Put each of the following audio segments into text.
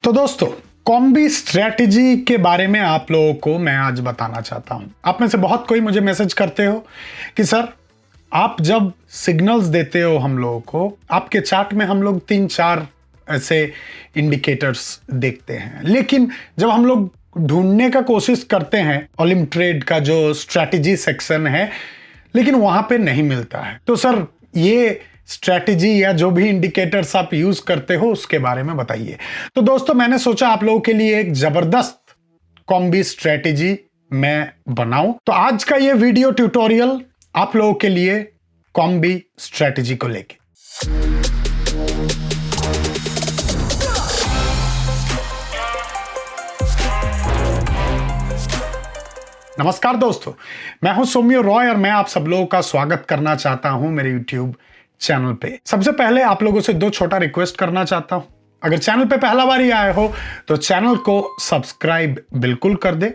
तो दोस्तों, combi strategy के बारे में आप लोगों को मैं आज बताना चाहता हूं। आप में से बहुत कोई मुझे मैसेज करते हो कि सर, आप जब सिग्नल्स देते हो हम लोगों को, आपके चार्ट में हम लोग 3-4 ऐसे इंडिकेटर्स देखते हैं, लेकिन जब हम लोग ढूंढने का कोशिश करते हैं ओलिम ट्रेड का जो स्ट्रेटजी सेक्शन है, लेकिन वहां पे नहीं मिलता है। तो सर, ये स्ट्रेटजी या जो भी इंडिकेटर्स आप यूज करते हो उसके बारे में बताइए। तो दोस्तों, मैंने सोचा आप लोगों के लिए एक जबरदस्त कॉम्बी स्ट्रेटजी मैं बनाऊं। तो आज का ये वीडियो ट्यूटोरियल आप लोगों के लिए कॉम्बी स्ट्रेटजी को लेके। नमस्कार दोस्तों, मैं हूं सौम्य रॉय और मैं आप सब लोगों का स्वागत करना चाहता हूं मेरे YouTube चैनल पे। सबसे पहले आप लोगों से 2 छोटा रिक्वेस्ट करना चाहता हूं। अगर चैनल पे पहला बार ही आए हो तो चैनल को सब्सक्राइब बिल्कुल कर दे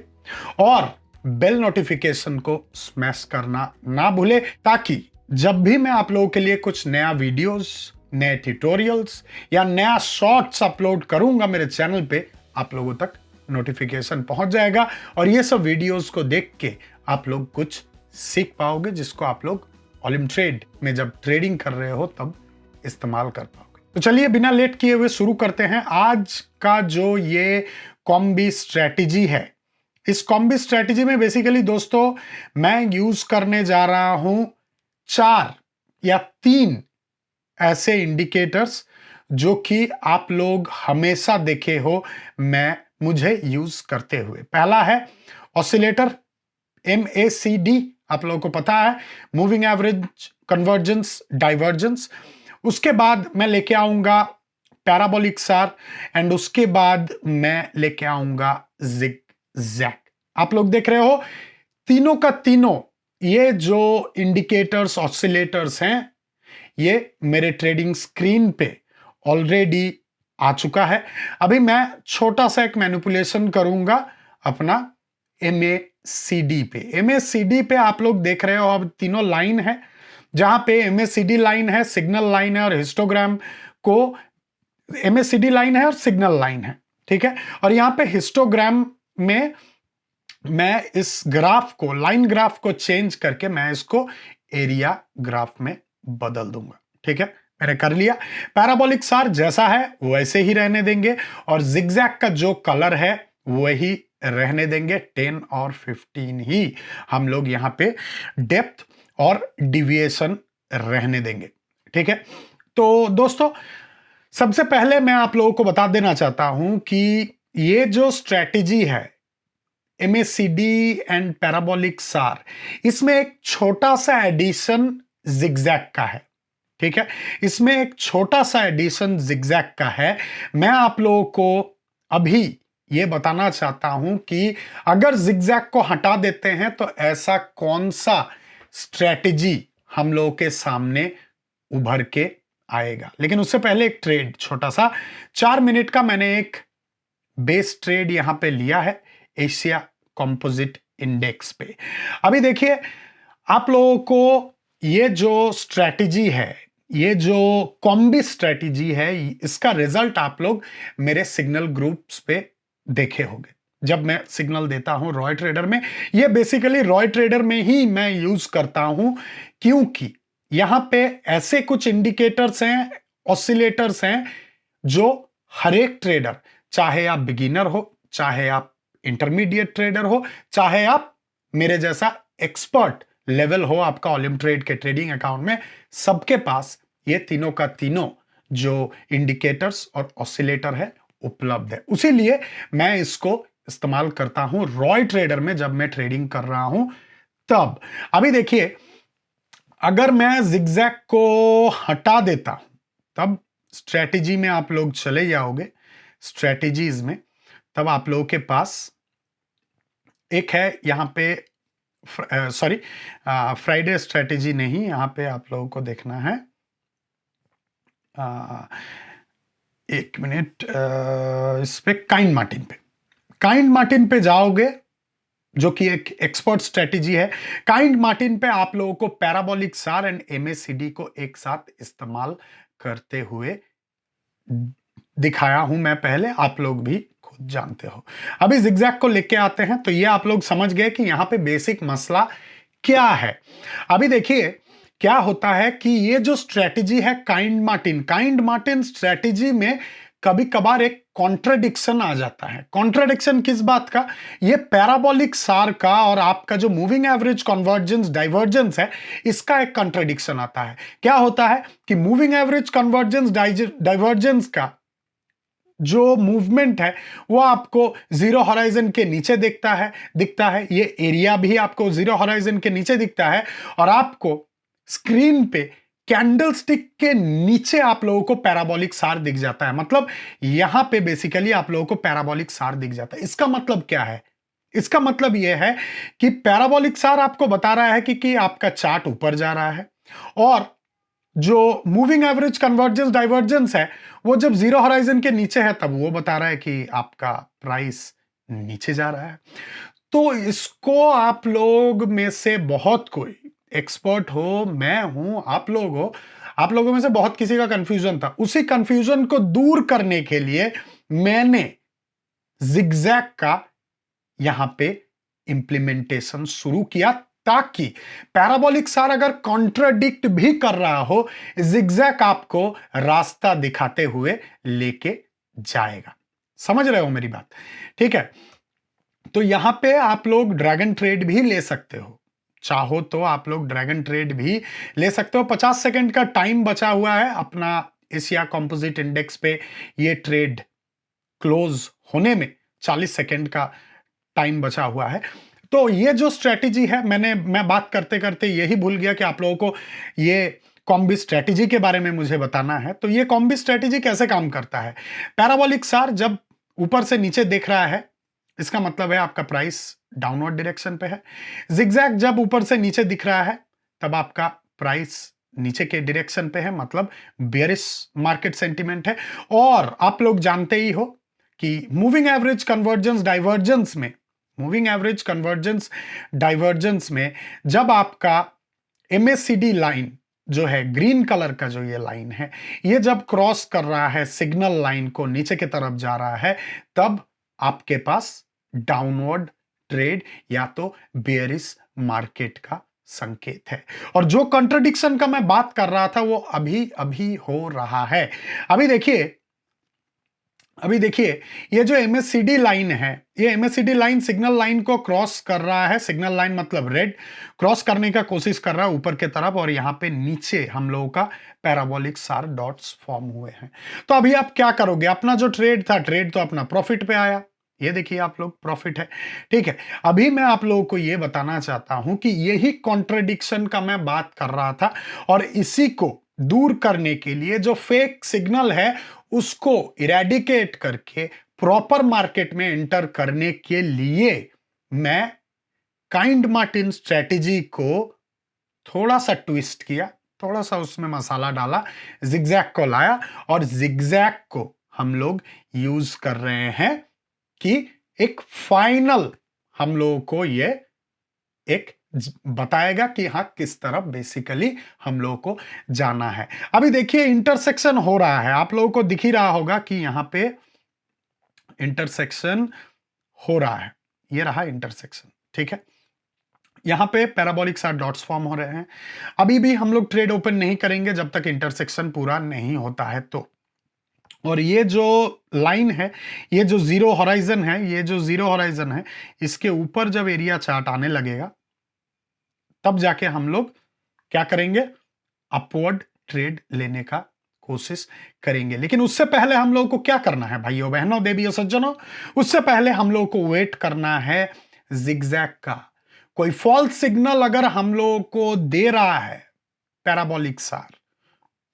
और बेल नोटिफिकेशन को स्मैश करना ना भूले, ताकि जब भी मैं आप लोगों के लिए कुछ नया वीडियोस, नए ट्यूटोरियल्स या नया शॉर्ट्स अपलोड करूंगा मेरे चैनल पे, आप लोगों तक नोटिफिकेशन पहुंच जाएगा और ये सब वीडियोस को देख के आप लोग कुछ सीख पाओगे, जिसको आप लोग ओलिम ट्रेड में जब ट्रेडिंग कर रहे हो तब इस्तेमाल कर पाओगे। तो चलिए बिना लेट किए हुए शुरू करते हैं। आज का जो ये कॉम्बी स्ट्रेटजी है, इस कॉम्बी स्ट्रेटजी में बेसिकली दोस्तों मैं यूज करने जा रहा हूं 4 या 3 ऐसे इंडिकेटर्स जो कि आप लोग हमेशा देखे हो मुझे यूज करते हुए। पहला है ऑसिलेटर, MACD, आप लोगों को पता है, मूविंग एवरेज, कन्वर्जेंस, डाइवर्जेंस। उसके बाद मैं लेके आऊंगा पैराबोलिक सार एंड उसके बाद मैं लेके आऊंगा जिगजैग। आप लोग देख रहे हो तीनों का तीनों ये जो इंडिकेटर्स, ऑसिलेटर्स हैं, ये मेरे ट्रेडिंग स्क्रीन पे ऑलरेडी आ चुका है। अभी मैं छोटा सा एक मैनिपुलेशन करूंगा अपना MACD पे। MACD पे आप लोग देख रहे हो अब तीनों लाइन है, जहां पे MACD लाइन है, सिग्नल लाइन है और हिस्टोग्राम को MACD लाइन है और सिग्नल लाइन है, ठीक है। और यहां पे हिस्टोग्राम में मैं इस ग्राफ को, लाइन ग्राफ को चेंज करके मैं इसको एरिया ग्राफ में बदल दूंगा, ठीक है। मैंने कर लिया। पैराबोलिक सार जैसा है वैसे ही रहने देंगे और जिगजैग का जो कलर है वही रहने देंगे। 10 और 15 ही हम लोग यहां पे डेप्थ और डिविएशन रहने देंगे, ठीक है। तो दोस्तों, सबसे पहले मैं आप लोगों को बता देना चाहता हूं कि ये जो स्ट्रेटजी है MACD एंड पैराबोलिक सार, इसमें एक छोटा सा एडिशन जिगजैग का है, ठीक है। इसमें एक छोटा सा एडिशन जिगजैग का है। मैं आप लोगों को अभी ये बताना चाहता हूं कि अगर जिगजैग को हटा देते हैं तो ऐसा कौन सा स्ट्रेटजी हम लोगों के सामने उभर के आएगा। लेकिन उससे पहले एक ट्रेड छोटा सा 4 मिनट का मैंने एक बेस ट्रेड यहां पे लिया है एशिया कंपोजिट इंडेक्स पे। अभी देखिए, आप लोगों को ये जो स्ट्रेटजी है, ये जो कॉम्बी स्ट्रेटजी है, इसका रिजल्ट आप लोग मेरे सिग्नल ग्रुप्स पे देखे होंगे। जब मैं सिग्नल देता हूं रॉय ट्रेडर में, ये बेसिकली रॉय ट्रेडर में ही मैं यूज करता हूं, क्योंकि यहां पे ऐसे कुछ इंडिकेटर्स हैं, ऑसिलेटर्स हैं, जो हर एक ट्रेडर, चाहे आप बिगिनर हो, चाहे आप इंटरमीडिएट ट्रेडर हो, चाहे आप मेरे जैसा एक्सपर्ट लेवल हो आपका ओलिम ट्रेड के ट्रेडिंग अकाउंट में, सबके पास ये तीनों का तीनों जो इंडिकेटर्स और ऑसिलेटर है उपलब्ध है। उसीलिए मैं इसको इस्तेमाल करता हूं रॉय ट्रेडर में जब मैं ट्रेडिंग कर रहा हूं तब। अभी देखिए, अगर मैं जिगजैग को हटा देता हूं तब स्ट्रेटजी में आप लोग चले जाओगे, स्ट्रेटजीज में, तब आप लोगों के पास एक है यहां पे, सॉरी, फ्राइडे स्ट्रेटजी नहीं, यहां पे आप लोगों को देखना है, एक मिनट, इस पे काइंड मार्टिन पे जाओगे, जो कि एक एक्सपर्ट स्ट्रेटजी है। काइंड मार्टिन पे आप लोगों को पैराबोलिक सार एंड MACD को एक साथ इस्तेमाल करते हुए दिखाया हूं मैं पहले, आप लोग भी खुद जानते हो। अभी जिगजैग को लेके आते हैं, तो ये आप लोग समझ गए कि यहां पे बेसिक मसला क्या है। अभी देखिए क्या होता है कि ये जो स्ट्रेटेजी है काइंड मार्टिन स्ट्रेटेजी में कभी कभार एक कॉन्ट्रडिक्शन आ जाता है। कॉन्ट्रडिक्शन किस बात का? ये पैराबोलिक सार का और आपका जो मूविंग एवरेज कन्वर्जेंस डाइवर्जेंस है, इसका एक कॉन्ट्रडिक्शन आता है। क्या होता है कि मूविंग एवरेज कन्वर्जेंस डाइवर्जेंस का जो मूवमेंट है वो आपको जीरो होराइजन के नीचे दिखता है। ये एरिया भी आपको जीरो होराइजन के नीचे दिखता है, और आपको स्क्रीन पे कैंडलस्टिक के नीचे आप लोगों को पैराबोलिक सार दिख जाता है। मतलब यहां पे बेसिकली आप लोगों को पैराबोलिक सार दिख जाता है। इसका मतलब क्या है? इसका मतलब यह है कि पैराबोलिक सार आपको बता रहा है कि आपका चार्ट ऊपर जा रहा है, और जो मूविंग एवरेज कन्वर्जेंस डाइवर्जेंस है वो जब जीरो होराइजन के नीचे है तब वो बता रहा है कि आपका प्राइस नीचे जा रहा है। तो इसको आप लोग में से बहुत कोई एक्सपर्ट हो, मैं हूं, आप लोग हो, आप लोगों में से बहुत किसी का कंफ्यूजन था। उसी कंफ्यूजन को दूर करने के लिए मैंने जिगजैग का यहां पे इंप्लीमेंटेशन शुरू किया, ताकि पैराबोलिक सार अगर कॉन्ट्राडिक्ट भी कर रहा हो, जिगजैग आपको रास्ता दिखाते हुए लेके जाएगा। समझ रहे हो मेरी बात? ठीक है, तो यहां पे आप लोग ड्रैगन ट्रेड भी ले सकते हो, चाहो तो आप लोग ड्रैगन ट्रेड भी ले सकते हो। 50 सेकंड का टाइम बचा हुआ है अपना एशिया कंपोजिट इंडेक्स पे ये ट्रेड क्लोज होने में, 40 सेकंड का टाइम बचा हुआ है। तो ये जो स्ट्रेटेजी है, मैं बात करते करते यही भूल गया कि आप लोगों को ये कॉम्बी स्ट्रेटेजी के बारे में मुझे बताना है। तो ये कॉम्बी स्ट्रेटेजी कैसे काम करता है? पैराबोलिक सार जब ऊपर से नीचे देख रहा है, इसका मतलब है आपका प्राइस डाउनवर्ड डायरेक्शन पे है। जिगजैग जब ऊपर से नीचे दिख रहा है तब आपका प्राइस नीचे के डायरेक्शन पे है, मतलब बेयरिश मार्केट सेंटीमेंट है। और आप लोग जानते ही हो कि मूविंग एवरेज कन्वर्जेंस में जब आपका MACD लाइन जो है, ग्रीन कलर का जो ये लाइन है, ये जब क्रॉस कर रहा है सिग्नल लाइन को, नीचे की तरफ जा रहा है, तब आपके पास डाउनवर्ड ट्रेड या तो बेयरिश मार्केट का संकेत है। और जो कंट्रडिक्शन का मैं बात कर रहा था वो अभी अभी हो रहा है। अभी देखिए ये जो MACD लाइन है, ये MACD लाइन सिग्नल लाइन को क्रॉस कर रहा है। सिग्नल लाइन मतलब रेड, क्रॉस करने का कोशिश कर रहा है ऊपर की तरफ, और यहां पे नीचे हम लोगों का पैराबोलिक सार डॉट्स फॉर्म हुए हैं। तो अभी आप क्या करोगे? अपना जो ट्रेड था, ट्रेड तो अपना प्रॉफिट पे आया, ये देखिए आप लोग प्रॉफिट है। ठीक है, अभी मैं आप लोगों को ये बताना चाहता हूं कि यही कॉन्ट्रडिक्शन का मैं बात कर रहा था, और इसी को दूर करने के लिए जो फेक सिग्नल है उसको इरेडिकेट करके प्रॉपर मार्केट में एंटर करने के लिए मैं काइंड मार्टिन स्ट्रेटेजी को थोड़ा सा ट्विस्ट किया, थोड़ा सा उसमें मसाला डाला, जिगजैग को लाया, और जिगजैग को हम लोग यूज कर रहे हैं कि एक फाइनल हम लोगों को ये एक बताएगा कि हाँ किस तरफ बेसिकली हम लोगों को जाना है। अभी देखिए इंटरसेक्शन हो रहा है, आप लोगों को दिख ही रहा होगा कि यहां पे इंटरसेक्शन हो रहा है, ये रहा इंटरसेक्शन। ठीक है, यहां पे पैराबोलिक साथ डॉट्स फॉर्म हो रहे हैं। अभी भी हम लोग ट्रेड ओपन नहीं करेंगे जब तक इंटरसेक्शन पूरा नहीं होता है। तो और ये जो लाइन है, ये जो जीरो होराइजन है, इसके ऊपर जब एरिया चार्ट आने लगेगा तब जाके हम लोग क्या करेंगे? अपवर्ड ट्रेड लेने का कोशिश करेंगे। लेकिन उससे पहले हम लोग को क्या करना है भाइयों बहनों देवियों सज्जनों? उससे पहले हम लोग को वेट करना है जिगजैग का। कोई फॉल्स सिग्नल अगर हम लोग को दे रहा है पैराबोलिक सार,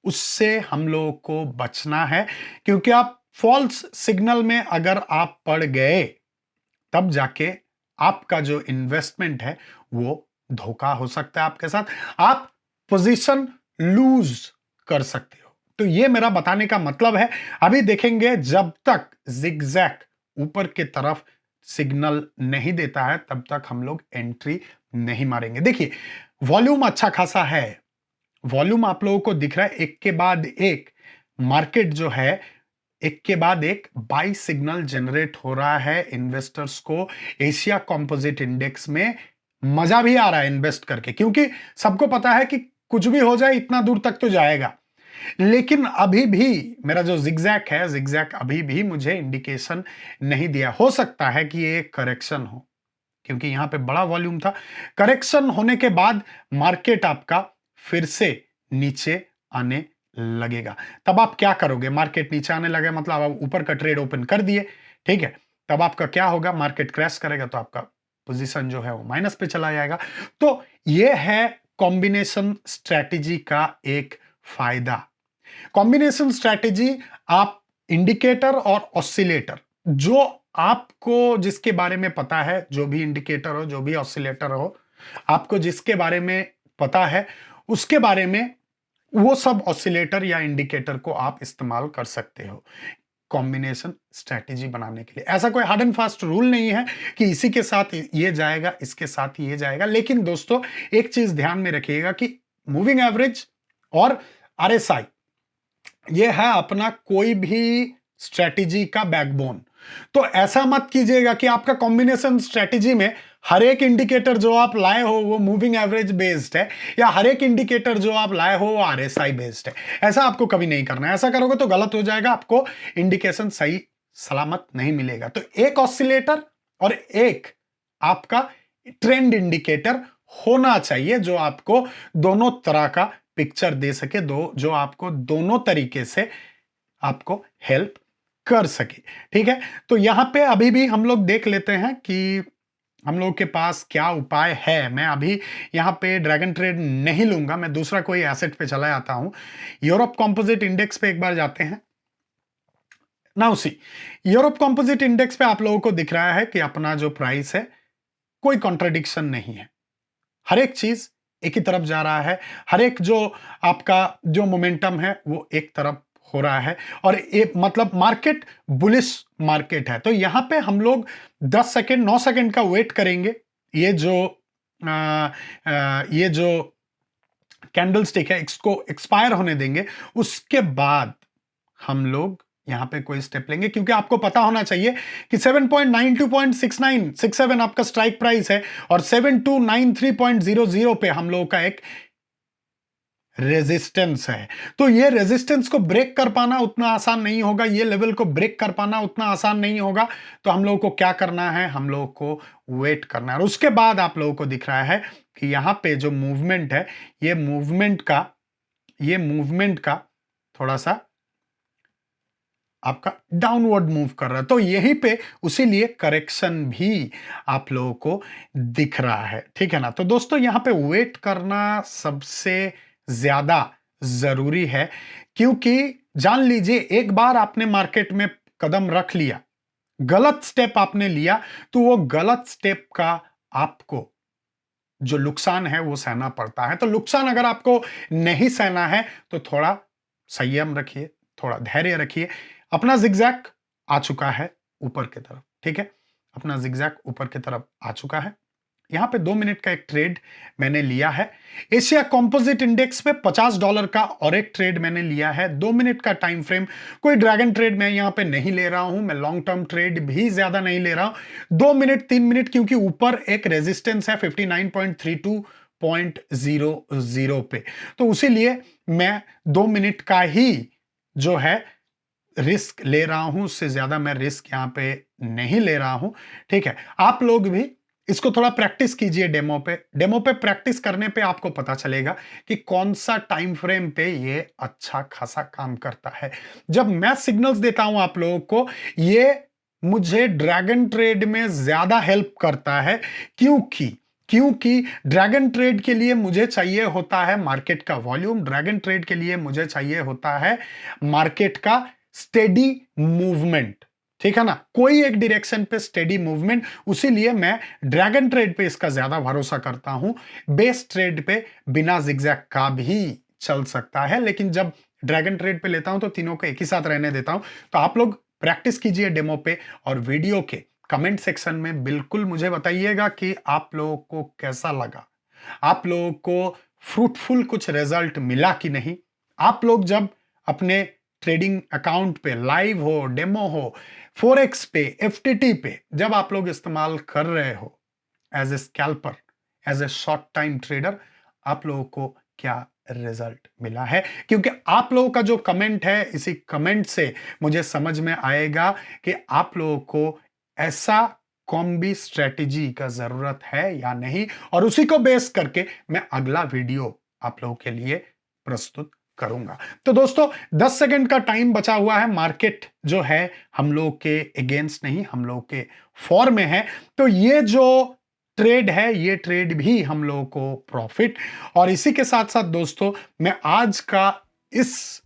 उससे हम लोग को बचना है, क्योंकि आप फॉल्स सिग्नल में अगर आप पड़ गए तब जाके आपका जो इन्वेस्टमेंट है वो धोखा हो सकता है आपके साथ, आप पोजीशन लूज कर सकते हो। तो ये मेरा बताने का मतलब है। अभी देखेंगे जब तक जिगजैग ऊपर की तरफ सिग्नल नहीं देता है तब तक हम लोग एंट्री नहीं मारेंगे। देखिए वॉल्यूम अच्छा खासा है, वॉल्यूम आप लोगों को दिख रहा है, एक के बाद एक मार्केट जो है एक के बाद एक बाई सिग्नल जनरेट हो रहा है। इन्वेस्टर्स को एशिया कंपोजिट इंडेक्स में मजा भी आ रहा है इन्वेस्ट करके, क्योंकि सबको पता है कि कुछ भी हो जाए इतना दूर तक तो जाएगा। लेकिन अभी भी मेरा जो जिगजैग है, जिगजैग अभी भी मुझे इंडिकेशन नहीं दिया। हो सकता है कि ये करेक्शन हो, क्योंकि यहां पे बड़ा वॉल्यूम था। करेक्शन होने के बाद मार्केट आपका फिर से नीचे आने लगेगा। तब आप क्या करोगे? मार्केट नीचे आने लगे मतलब आप ऊपर का ट्रेड ओपन कर दिए, ठीक है। तब आपका क्या होगा? मार्केट क्रैश करेगा तो आपका पोजीशन जो है वो माइनस पे चला जाएगा। तो यह है कॉम्बिनेशन स्ट्रेटेजी का एक फायदा। कॉम्बिनेशन स्ट्रेटेजी, आप इंडिकेटर और ऑसिलेटर, जो आपको जिसके बारे में पता है, जो भी इंडिकेटर हो, जो भी ऑसिलेटर हो, आपको जिसके बारे में पता है उसके बारे में वो सब ऑसिलेटर या इंडिकेटर को आप इस्तेमाल कर सकते हो कॉम्बिनेशन स्ट्रेटेजी बनाने के लिए। ऐसा कोई हार्ड एंड फास्ट रूल नहीं है कि इसी के साथ ये जाएगा, इसके साथ ये जाएगा। लेकिन दोस्तों एक चीज ध्यान में रखिएगा कि मूविंग एवरेज और आरएसआई ये है अपना कोई भी स्ट्रेटेजी का बैकबोन। तो ऐसा मत कीजिएगा कि आपका कॉम्बिनेशन स्ट्रेटेजी में हर एक इंडिकेटर जो आप लाए हो वो मूविंग एवरेज बेस्ड है, या हर एक इंडिकेटर जो आप लाए हो वो आरएसआई बेस्ड है। ऐसा आपको कभी नहीं करना है। ऐसा करोगे तो गलत हो जाएगा, आपको इंडिकेशन सही सलामत नहीं मिलेगा। तो एक ऑसिलेटर और एक आपका ट्रेंड इंडिकेटर होना चाहिए जो आपको दोनों तरह का पिक्चर दे सके, जो आपको दोनों तरीके से आपको हेल्प कर सके, ठीक है। तो यहां पे अभी भी हम लोग देख लेते हैं कि हम लोग के पास क्या उपाय है। मैं अभी यहां पे ड्रैगन ट्रेड नहीं लूंगा, मैं दूसरा कोई एसेट पे चला जाता हूं। यूरोप कंपोजिट इंडेक्स पे एक बार जाते हैं। Now see, Europe composite index पे आप लोगों को दिख रहा है कि अपना जो प्राइस है कोई कॉन्ट्रडिक्शन नहीं है। हर एक चीज एक ही तरफ जा रहा है, हर एक जो आपका जो मोमेंटम है वो एक तरफ हो रहा है, और एक मतलब मार्केट बुलिश मार्केट है। तो यहां पे हम लोग 10 सेकेंड 9 सेकेंड का वेट करेंगे। ये जो कैंडल स्टिक है इसको एक्सपायर होने देंगे, उसके बाद हम लोग यहां पे कोई स्टेप लेंगे, क्योंकि आपको पता होना चाहिए कि 7.92.6967 आपका स्ट्राइक प्राइस है और 7293.00 पे हम लोगों का एक रेजिस्टेंस है। तो ये रेजिस्टेंस को ब्रेक कर पाना उतना आसान नहीं होगा, ये लेवल को ब्रेक कर पाना उतना आसान नहीं होगा। तो हम लोगों को क्या करना है? हम लोगों को वेट करना है। और उसके बाद आप लोगों को दिख रहा है कि यहां पे जो मूवमेंट है, ये मूवमेंट का थोड़ा सा आपका डाउनवर्ड मूव कर रहा है। तो यहीं पे उसीलिए करेक्शन भी आप लोगों को दिख रहा है, ठीक है ना। तो दोस्तों यहां पे वेट करना सबसे ज्यादा जरूरी है, क्योंकि जान लीजिए एक बार आपने मार्केट में कदम रख लिया, गलत स्टेप आपने लिया, तो वो गलत स्टेप का आपको जो नुकसान है वो सहना पड़ता है। तो नुकसान अगर आपको नहीं सहना है तो थोड़ा संयम रखिए, थोड़ा धैर्य रखिए। अपना जिगजैग आ चुका है ऊपर की तरफ, ठीक है। अपना जिगजैग ऊपर की तरफ आ चुका है। यहां पे 2 मिनट का एक ट्रेड मैंने लिया है। एशिया कंपोजिट इंडेक्स पे $50 का और एक ट्रेड मैंने लिया है। 2 मिनट का टाइम फ्रेम। कोई ड्रैगन ट्रेड मैं यहां पे नहीं ले रहा हूं, मैं लॉन्ग टर्म ट्रेड भी ज्यादा नहीं ले रहा हूं। 2 मिनट 3 मिनट, क्योंकि ऊपर एक रेजिस्टेंस है 59.32.00 पे, तो उसीलिए मैं 2 मिनट का ही जो है रिस्क ले रहा हूं, उससे ज्यादा मैं रिस्क यहां पे नहीं ले रहा हूं, ठीक है। आप लोग भी इसको थोड़ा प्रैक्टिस कीजिए डेमो पे प्रैक्टिस करने पे आपको पता चलेगा कि कौन सा टाइम फ्रेम पे ये अच्छा खासा काम करता है। जब मैं सिग्नल्स देता हूं आप लोगों को, ये मुझे ड्रैगन ट्रेड में ज्यादा हेल्प करता है, क्योंकि ड्रैगन ट्रेड के लिए मुझे चाहिए होता है मार्केट का वॉल्यूम, ड्रैगन ट्रेड के लिए मुझे चाहिए होता है मार्केट का स्टेडी मूवमेंट, ठीक है ना। कोई एक डायरेक्शन पे स्टेडी मूवमेंट, उसीलिए मैं ड्रैगन ट्रेड पे इसका ज्यादा भरोसा करता हूं। बेस ट्रेड पे बिना जिगजैग का भी चल सकता है, लेकिन जब ड्रैगन ट्रेड पे लेता हूं तो तीनों को एक ही साथ रहने देता हूं। तो आप लोग प्रैक्टिस कीजिए डेमो पे, और वीडियो के कमेंट सेक्शन में बिल्कुल मुझे बताइएगा कि आप लोगों को कैसा लगा, आप लोगों को फ्रूटफुल कुछ रिजल्ट मिला कि नहीं। आप लोग जब अपने ट्रेडिंग अकाउंट पे, लाइव हो, डेमो हो, फोरेक्स पे, एफटीटी पे जब आप लोग इस्तेमाल कर रहे हो as a scalper, as a short time trader, आप लोगों को क्या रिजल्ट मिला है। क्योंकि आप लोगों का जो कमेंट है, इसी कमेंट से मुझे समझ में आएगा कि आप लोगों को ऐसा कॉम्बी स्ट्रेटेजी का जरूरत है या नहीं, और उसी को बेस करके मैं अगला वीडियो आप लोगों के लिए प्रस्तुत करूंगा। तो दोस्तों 10 सेकंड का टाइम बचा हुआ है। मार्केट जो है हम लोग के अगेंस्ट नहीं, हम लोग के फॉर में है। तो ये जो ट्रेड है, ये ट्रेड भी हम लोगों को प्रॉफिट। और इसी के साथ साथ दोस्तों मैं आज का इस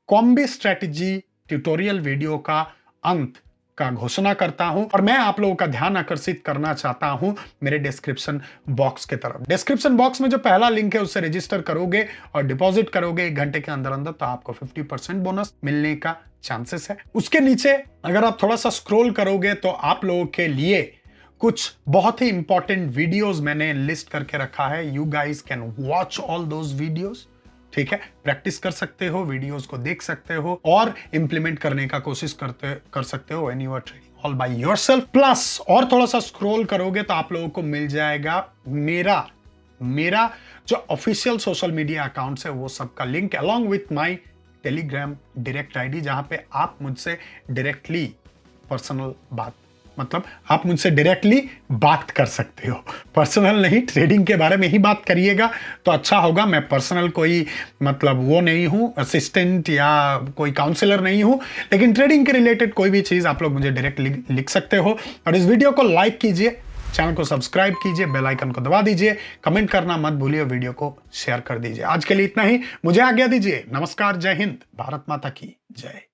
कॉम्बी स्ट्रेटेजी ट्यूटोरियल वीडियो का अंत का घोषणा करता हूं, और मैं आप लोगों का ध्यान आकर्षित करना चाहता हूं मेरे डिस्क्रिप्शन बॉक्स की तरफ। डिस्क्रिप्शन बॉक्स में जो पहला लिंक है उससे रजिस्टर करोगे और डिपॉजिट करोगे 1 घंटे के अंदर अंदर, तो आपको 50% बोनस मिलने का चांसेस है। उसके नीचे अगर आप थोड़ा सा स्क्रॉल करोगे तो आप लोगों के लिए कुछ बहुत ही इंपॉर्टेंट वीडियोस मैंने लिस्ट करके रखा है। You guys can watch all those videos. ठीक है, प्रैक्टिस कर सकते हो, वीडियोस को देख सकते हो और इंप्लीमेंट करने का कोशिश कर सकते हो when you are trading all by yourself. Plus और थोड़ा सा स्क्रॉल करोगे तो आप लोगों को मिल जाएगा मेरा जो ऑफिशियल सोशल मीडिया अकाउंट्स है वो सबका link, along with my Telegram direct ID, जहां पे आप मुझसे डायरेक्टली पर्सनल आप मुझसे डायरेक्टली बात कर सकते हो। पर्सनल नहीं, ट्रेडिंग के बारे में ही बात करिएगा तो अच्छा होगा। मैं पर्सनल कोई वो नहीं हूं, असिस्टेंट या कोई काउंसलर नहीं हूं, लेकिन ट्रेडिंग के रिलेटेड कोई भी चीज आप लोग मुझे डायरेक्ट लिख सकते हो। और इस वीडियो को लाइक कीजिए, चैनल को सब्सक्राइब कीजिए, बेल आइकन को दबा दीजिए, कमेंट करना मत भूलिए, वीडियो को शेयर कर दीजिए। आज के लिए इतना ही, मुझे आज्ञा दीजिए। नमस्कार, जय हिंद, भारत माता की जय।